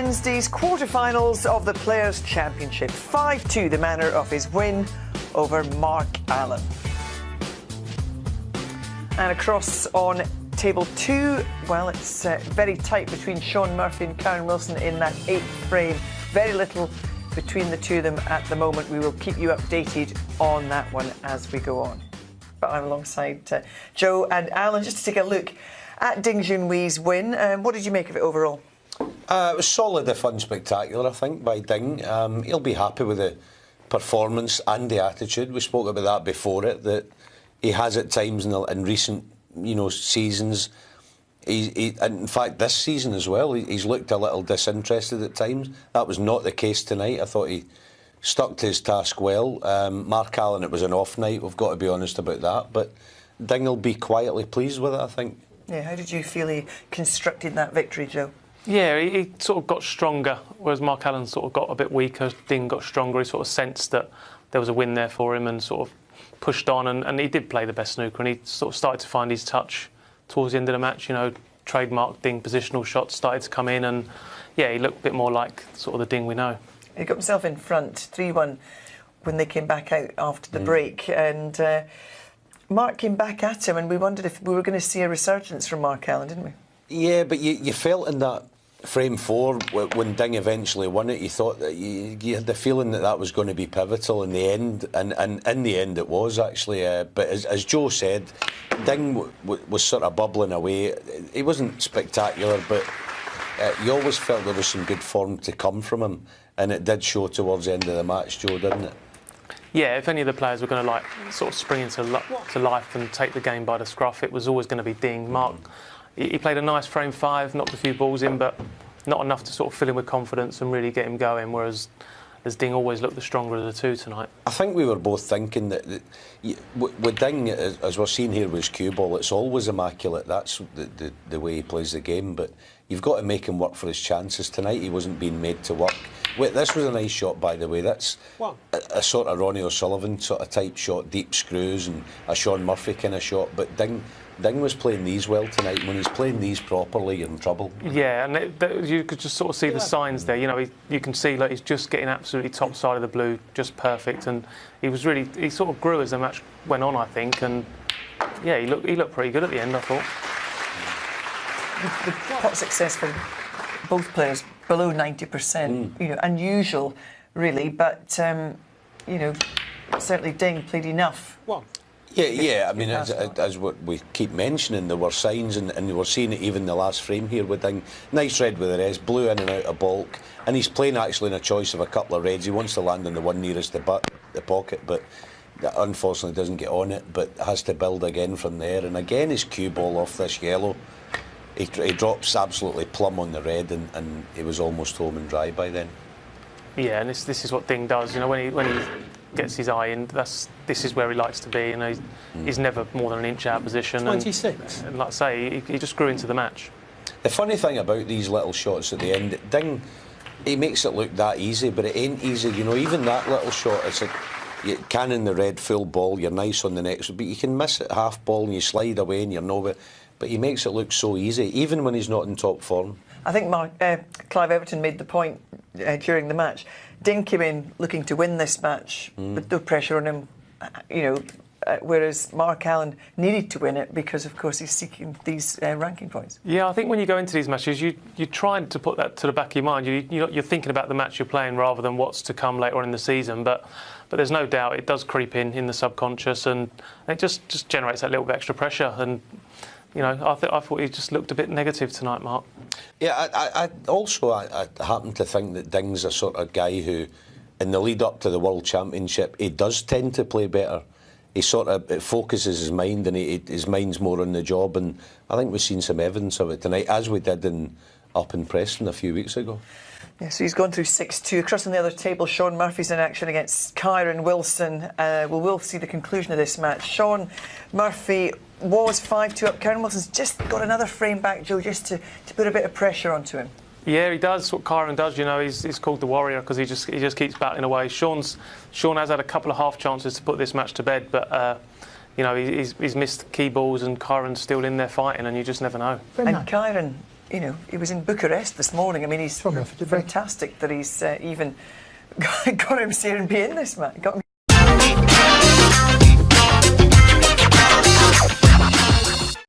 Wednesday's quarter-finals of the Players' Championship. 5-2 the manner of his win over Mark Allen. And across on table 2, well, it's very tight between Shaun Murphy and Karen Wilson in that 8th frame. Very little between the two of them at the moment. We will keep you updated on that one as we go on. But I'm alongside Joe and Alan just to take a look at Ding Junhui's win. What did you make of it overall? It was solid if unspectacular, I think, by Ding. He'll be happy with the performance and the attitude. We spoke about that before it, that he has at times in recent, seasons. And in fact, this season as well, he's looked a little disinterested at times. That was not the case tonight. I thought he stuck to his task well. Mark Allen, it was an off night. We've got to be honest about that. But Ding will be quietly pleased with it, I think. Yeah, how did you feel he constructed that victory, Joe? Yeah, he sort of got stronger, whereas Mark Allen sort of got a bit weaker. Ding got stronger. He sort of sensed that there was a win there for him and sort of pushed on. And he did play the best snooker, and he sort of started to find his touch towards the end of the match. Trademark Ding positional shots started to come in, and yeah, he looked a bit more like sort of the Ding we know. He got himself in front 3-1 when they came back out after the break, and Mark came back at him, and we wondered if we were going to see a resurgence from Mark Allen, didn't we? Yeah, but you felt in that frame 4 when Ding eventually won it, you thought that you had the feeling that was going to be pivotal in the end, and in the end it was actually. But as Joe said, Ding was sort of bubbling away. He wasn't spectacular, but you always felt there was some good form to come from him, and it did show towards the end of the match, Joe, didn't it? Yeah, if any of the players were going to sort of spring into life and take the game by the scruff, it was always going to be Ding. Mark, he played a nice frame 5, knocked a few balls in, but not enough to sort of fill him with confidence and really get him going, whereas Ding always looked the stronger of the two tonight. I think we were both thinking that with Ding, as we're seeing here with his cue ball, it's always immaculate. That's the way he plays the game, but you've got to make him work for his chances. Tonight he wasn't being made to work. This was a nice shot, by the way. That's a sort of Ronnie O'Sullivan sort of type shot, deep screws, and a Shaun Murphy kind of shot, but Ding was playing these well tonight. When he's playing these properly, you're in trouble. Yeah, and you could just sort of see the signs there. You can see he's just getting absolutely top side of the blue, just perfect. And he sort of grew as the match went on, I think. And yeah, he looked pretty good at the end, I thought. The pot success for both players below 90%. Unusual, really, but certainly Ding played enough. Yeah. I mean, as what we keep mentioning, there were signs, and we were seeing it even in the last frame here with Ding. Nice red with the rest, blew in and out of baulk, and he's playing actually in a choice of a couple of reds. He wants to land on the one nearest the pocket, but unfortunately doesn't get on it, but has to build again from there. And again, his cue ball off this yellow. He drops absolutely plumb on the red, and he was almost home and dry by then. Yeah, and this is what Ding does. When he gets his eye in, this is where he likes to be. He's never more than an inch out of position. 26. And like I say, he just grew into the match. The funny thing about these little shots at the end, Ding, he makes it look that easy, but it ain't easy. Even that little shot, it's like you cannon the red full ball, you're nice on the next, but you can miss it half ball and you slide away and you're nowhere. But he makes it look so easy, even when he's not in top form. I think Clive Everton made the point during the match. Ding came in looking to win this match with no pressure on him, whereas Mark Allen needed to win it because, of course, he's seeking these ranking points. Yeah, I think when you go into these matches, you try to put that to the back of your mind. You're thinking about the match you're playing rather than what's to come later on in the season. But there's no doubt it does creep in the subconscious, and it just generates that little bit extra pressure. And I thought he just looked a bit negative tonight, Mark. Yeah, I happen to think that Ding's a sort of guy who, in the lead up to the World Championship, he does tend to play better. He it focuses his mind, and his mind's more on the job. And I think we've seen some evidence of it tonight, as we did up in Preston a few weeks ago. Yeah, so he's gone through 6-2. Across on the other table, Shaun Murphy's in action against Karen Wilson. We'll see the conclusion of this match. Shaun Murphy was 5-2 up. Karen Wilson's just got another frame back, Joe, just to put a bit of pressure onto him. Yeah, he does what Karen does. He's called the warrior because he just keeps battling away. Shaun has had a couple of half chances to put this match to bed, but he's missed key balls, and Kyron's still in there fighting, and you just never know. And Kyron you know, he was in Bucharest this morning. I mean, he's fantastic that he's even got him here and be in this match.